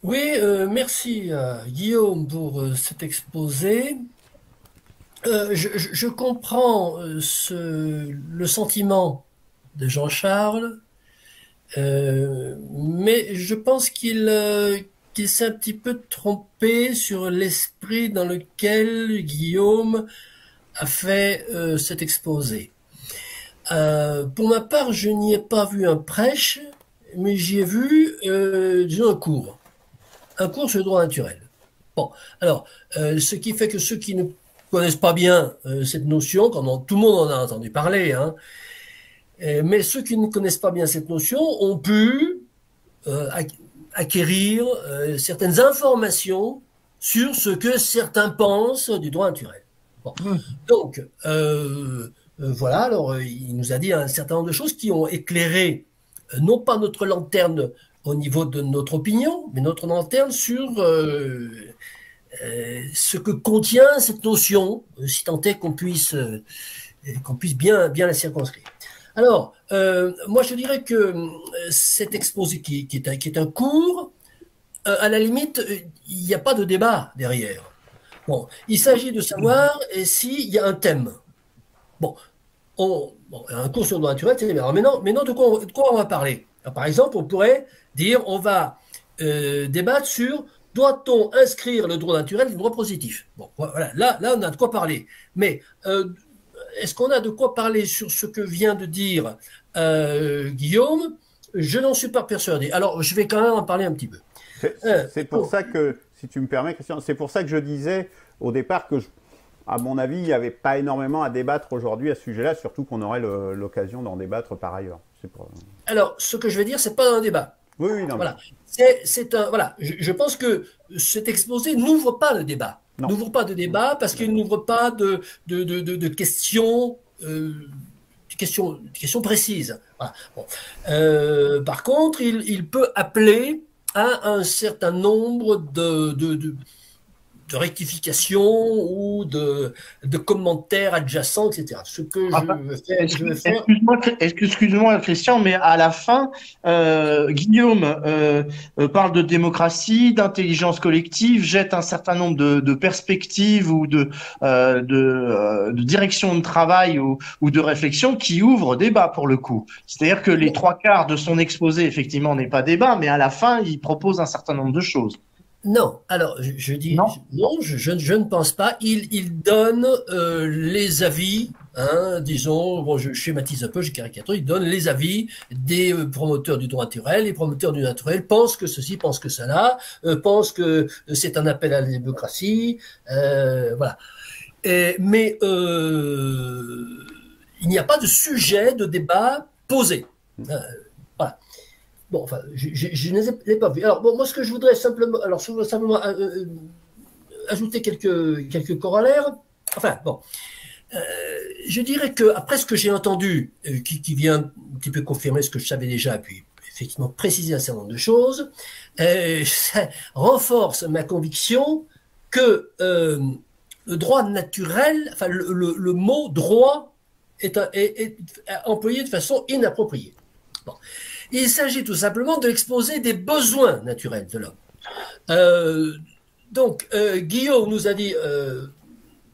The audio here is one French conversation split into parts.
Oui, merci Guillaume pour cet exposé. Je comprends le sentiment de Jean-Charles, mais je pense qu'il s'est un petit peu trompé sur l'esprit dans lequel Guillaume a fait cet exposé. Pour ma part, je n'y ai pas vu un prêche, mais j'y ai vu, disons, un cours sur le droit naturel. Bon, alors, ce qui fait que ceux qui ne connaissent pas bien cette notion, tout le monde en a entendu parler, hein, mais ceux qui ne connaissent pas bien cette notion ont pu acquérir certaines informations sur ce que certains pensent du droit naturel. Bon. Hmm. Donc, voilà, alors il nous a dit un certain nombre de choses qui ont éclairé non pas notre lanterne au niveau de notre opinion, mais notre lanterne sur ce que contient cette notion, si tant est qu'on puisse bien la circonscrire. Alors, moi je dirais que cet exposé qui est un cours, à la limite, il n'y a pas de débat derrière. Bon, il s'agit de savoir s'il y a un thème. Bon, un cours sur le droit naturel, c'est bien. Alors maintenant de quoi on va parler? Alors, par exemple, on pourrait dire, on va débattre sur doit-on inscrire le droit naturel dans le droit positif? Bon, voilà, là, on a de quoi parler. Mais est-ce qu'on a de quoi parler sur ce que vient de dire Guillaume? Je n'en suis pas persuadé. Alors, je vais quand même en parler un petit peu. C'est pour Bon, ça que, si tu me permets, Christian, c'est pour ça que je disais au départ que, à mon avis, il n'y avait pas énormément à débattre aujourd'hui à ce sujet-là, surtout qu'on aurait l'occasion d'en débattre par ailleurs. alors, ce que je vais dire, c'est pas un débat. Oui, oui, non, mais Voilà. Voilà. Je pense que cet exposé n'ouvre pas le débat. non. N'ouvre pas de Non, débat je parce suis qu'il d'accord. n'ouvre pas de questions, de questions précises. Voilà. Bon. Par contre, il peut appeler à un certain nombre de rectifications ou de commentaires adjacents, etc. Ce que Enfin, je vais faire. excuse-moi, Christian, mais à la fin, Guillaume parle de démocratie, d'intelligence collective, jette un certain nombre de perspectives ou de directions de travail ou de réflexion qui ouvrent débat pour le coup. C'est-à-dire que les trois quarts de son exposé, effectivement, n'est pas débat, mais à la fin, il propose un certain nombre de choses. Non, alors je dis Non? non, je ne pense pas. Il donne les avis, hein, disons, bon, je schématise un peu, je caricature, il donne les avis des promoteurs du droit naturel. Les promoteurs du naturel pensent que ceci, pensent que cela, pensent que c'est un appel à la démocratie, voilà. Mais il n'y a pas de sujet de débat posé. Euh, voilà. Bon, enfin, je ne l'ai pas vu. Alors, bon, moi, ce que je voudrais simplement, simplement ajouter quelques corollaires. Enfin, bon, euh, je dirais que après ce que j'ai entendu, qui vient un petit peu confirmer ce que je savais déjà, puis effectivement préciser un certain nombre de choses, ça renforce ma conviction que le droit naturel, enfin, le mot droit est employé de façon inappropriée. Bon. Il s'agit tout simplement de l'exposer des besoins naturels de l'homme. Euh, donc, Guillaume nous a dit,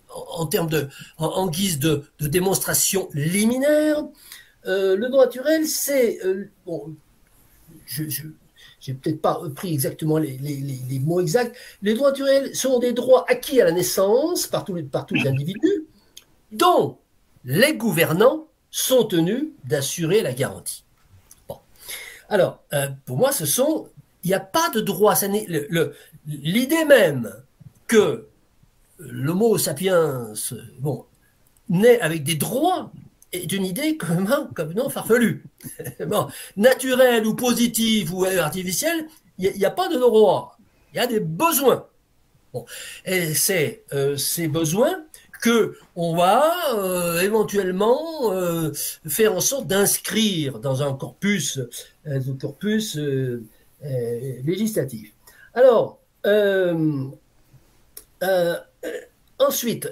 en termes en guise de démonstration liminaire, le droit naturel, c'est, bon, je j'ai peut-être pas pris exactement les mots exacts. Les droits naturels sont des droits acquis à la naissance par tous les individus, dont les gouvernants sont tenus d'assurer la garantie. Bon. Alors, pour moi, il n'y a pas de droit. L'idée même que l'homo sapiens, bon, naît avec des droits est une idée complètement farfelue. Bon, naturelle ou positive ou artificielle, il n'y a pas de droit. Il y a des besoins. Bon. Et c'est ces besoins que on va éventuellement faire en sorte d'inscrire dans un corpus législatif. Alors, euh, ensuite,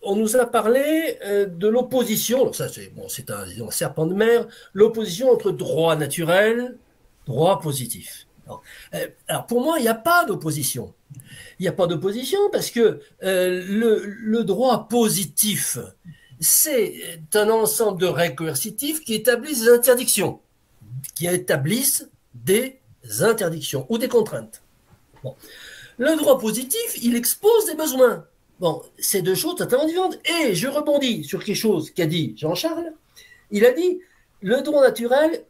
on nous a parlé de l'opposition. Alors ça, c'est bon, c'est un, disons, un serpent de mer. L'opposition entre droit naturel, droit positif. Alors pour moi, il n'y a pas d'opposition. Il n'y a pas d'opposition parce que le droit positif, c'est un ensemble de règles coercitives qui établissent des interdictions, ou des contraintes. Bon. Le droit positif, il expose des besoins. Bon, c'est deux choses totalement différentes. Et je rebondis sur quelque chose qu'a dit Jean-Charles. Il a dit, le droit naturel,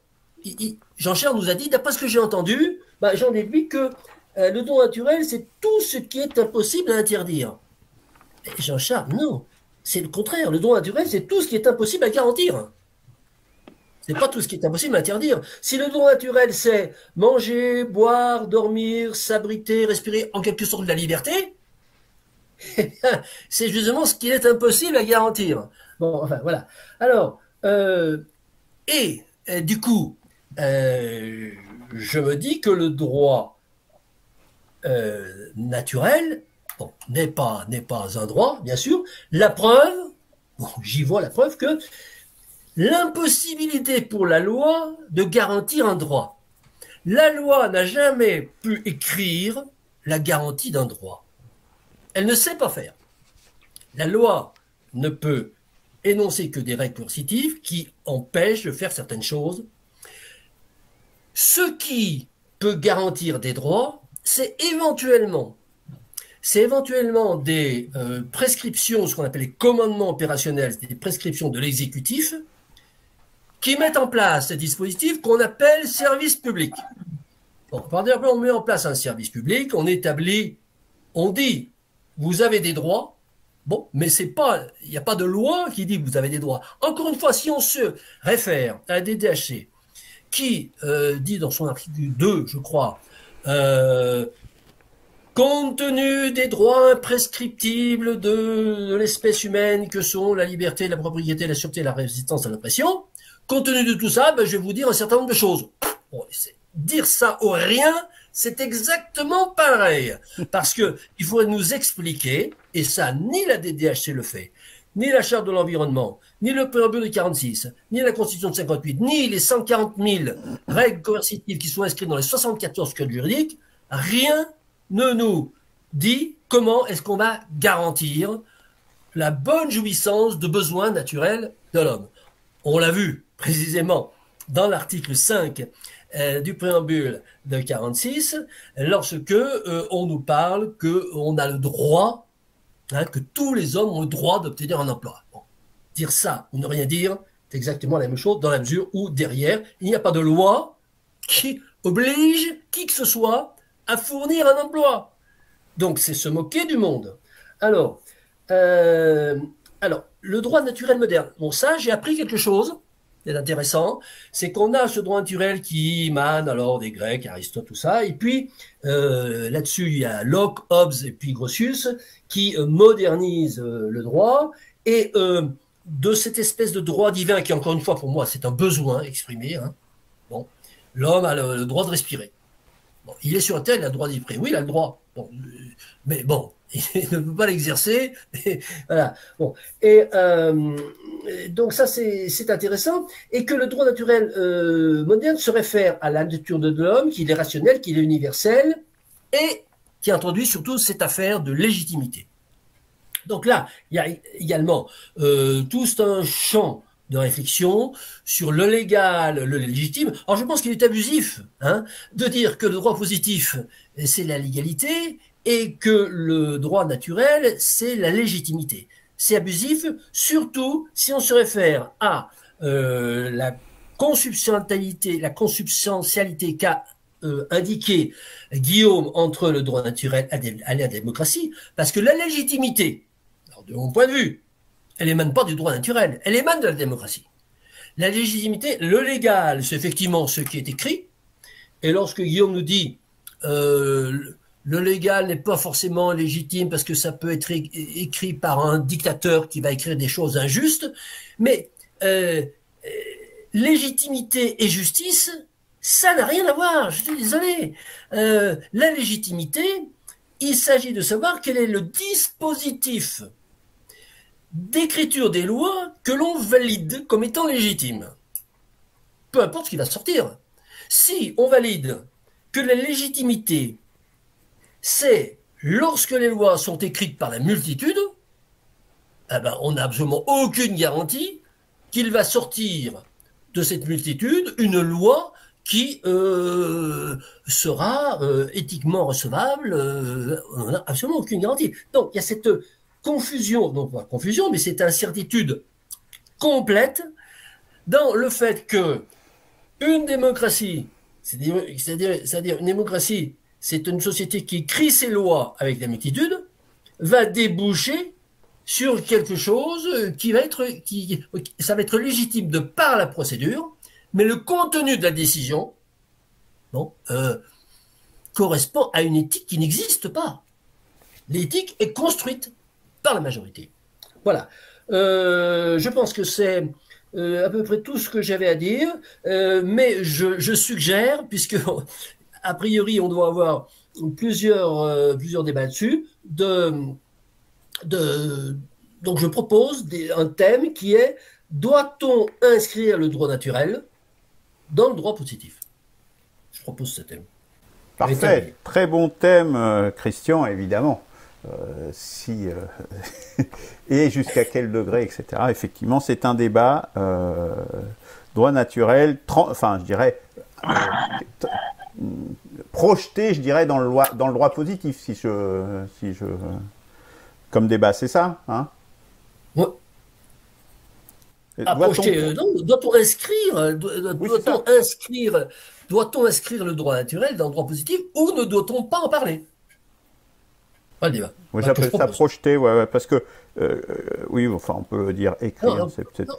Jean-Charles nous a dit, d'après ce que j'ai entendu, j'en déduis que le droit naturel, c'est tout ce qui est impossible à interdire. Et Jean-Charles, non, c'est le contraire. Le droit naturel, c'est tout ce qui est impossible à garantir. C'est pas tout ce qui est impossible à interdire. Si le droit naturel, c'est manger, boire, dormir, s'abriter, respirer, en quelque sorte de la liberté, eh bien, c'est justement ce qui est impossible à garantir. Bon, enfin, voilà. Alors, du coup, je me dis que le droit naturel n'est pas un droit, bien sûr. La preuve, j'y vois la preuve que l'impossibilité pour la loi de garantir un droit. La loi n'a jamais pu écrire la garantie d'un droit. Elle ne sait pas faire. La loi ne peut énoncer que des règles coercitives qui empêchent de faire certaines choses. Ce qui peut garantir des droits, c'est éventuellement des prescriptions, ce qu'on appelle les commandements opérationnels, des prescriptions de l'exécutif, qui mettent en place ces dispositifs qu'on appelle service public. Bon, par exemple, on met en place un service public, on établit, on dit, vous avez des droits, bon, mais il n'y a pas de loi qui dit que vous avez des droits. Encore une fois, si on se réfère à la DDHC, qui dit dans son article 2, je crois, compte tenu des droits imprescriptibles de l'espèce humaine que sont la liberté, la propriété, la sûreté, la résistance à l'oppression, compte tenu de tout ça, je vais vous dire un certain nombre de choses. Bon, dire ça ou rien, c'est exactement pareil. Parce que il faudrait nous expliquer, et ça, ni la DDHC le fait, ni la Charte de l'environnement, ni le préambule de 46, ni la Constitution de 58, ni les 140 000 règles coercitives qui sont inscrites dans les 74 codes juridiques, rien ne nous dit comment est-ce qu'on va garantir la bonne jouissance de besoins naturels de l'homme. On l'a vu précisément dans l'article 5 du préambule de 46, lorsque on nous parle qu'on a le droit, que tous les hommes ont le droit d'obtenir un emploi. Bon. Dire ça ou ne rien dire, c'est exactement la même chose dans la mesure où derrière, il n'y a pas de loi qui oblige qui que ce soit à fournir un emploi. Donc c'est se moquer du monde. Alors, le droit naturel moderne. Bon, ça, j'ai appris quelque chose. C'est intéressant, c'est qu'on a ce droit naturel qui émane alors des Grecs, Aristote, tout ça, et puis là-dessus il y a Locke, Hobbes et puis Grotius qui modernisent le droit, et de cette espèce de droit divin qui, encore une fois, pour moi, c'est un besoin exprimé. Bon, l'homme a le droit de respirer. Bon, il est sur la terre, il a le droit d'y respirer. Oui, il a le droit. Bon, mais bon, il ne peut pas l'exercer. Voilà. Bon. Et donc ça, c'est intéressant. Et que le droit naturel moderne se réfère à la nature de l'homme, qu'il est rationnel, qu'il est universel, et qui introduit surtout cette affaire de légitimité. Donc là, il y a également tout un champ de réflexion sur le légal, le légitime. Alors je pense qu'il est abusif de dire que le droit positif, c'est la légalité, et que le droit naturel, c'est la légitimité. C'est abusif, surtout si on se réfère à la consubstantialité qu'a indiqué Guillaume entre le droit naturel et la démocratie, parce que la légitimité, alors de mon point de vue, elle émane pas du droit naturel, elle émane de la démocratie. La légitimité, le légal, c'est effectivement ce qui est écrit, et lorsque Guillaume nous dit le légal n'est pas forcément légitime parce que ça peut être écrit par un dictateur qui va écrire des choses injustes, mais légitimité et justice, ça n'a rien à voir, je suis désolé. La légitimité, il s'agit de savoir quel est le dispositif d'écriture des lois que l'on valide comme étant légitime. Peu importe ce qui va sortir. Si on valide que la légitimité, c'est lorsque les lois sont écrites par la multitude, eh ben, on n'a absolument aucune garantie qu'il va sortir de cette multitude une loi qui sera éthiquement recevable. On n'a absolument aucune garantie. Donc, il y a cette confusion, non pas confusion, mais cette incertitude complète dans le fait que une démocratie, c'est-à-dire une démocratie, c'est une société qui écrit ses lois avec la multitude, va déboucher sur quelque chose ça va être légitime de par la procédure, mais le contenu de la décision, bon, correspond à une éthique qui n'existe pas. L'éthique est construite par la majorité. Voilà. Je pense que c'est à peu près tout ce que j'avais à dire, mais je suggère, puisque a priori on doit avoir plusieurs débats dessus, donc je propose un thème qui est: doit-on inscrire le droit naturel dans le droit positif? Je propose ce thème. Parfait, très bon thème, Christian, évidemment. Et jusqu'à quel degré, etc. Effectivement, c'est un débat droit naturel, enfin, je dirais, projeté, je dirais, dans le droit positif, si je comme débat, c'est ça, hein? Ouais. Projeté, non, doit-on inscrire, doit-on inscrire le droit naturel dans le droit positif, ou ne doit-on pas en parler? Pas le débat. Moi, j'appelle ça projeter, ouais, parce que, oui, enfin, on peut dire écrire. Non,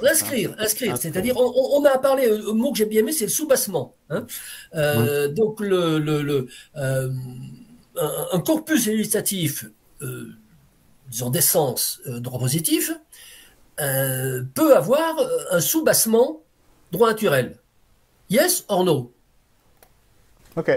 l'inscrire, c'est-à-dire, on a parlé, un mot que j'ai bien aimé, c'est le soubassement. Hein. Donc, un corpus législatif, disons, d'essence droit positif, peut avoir un soubassement droit naturel. Yes or no? Ok.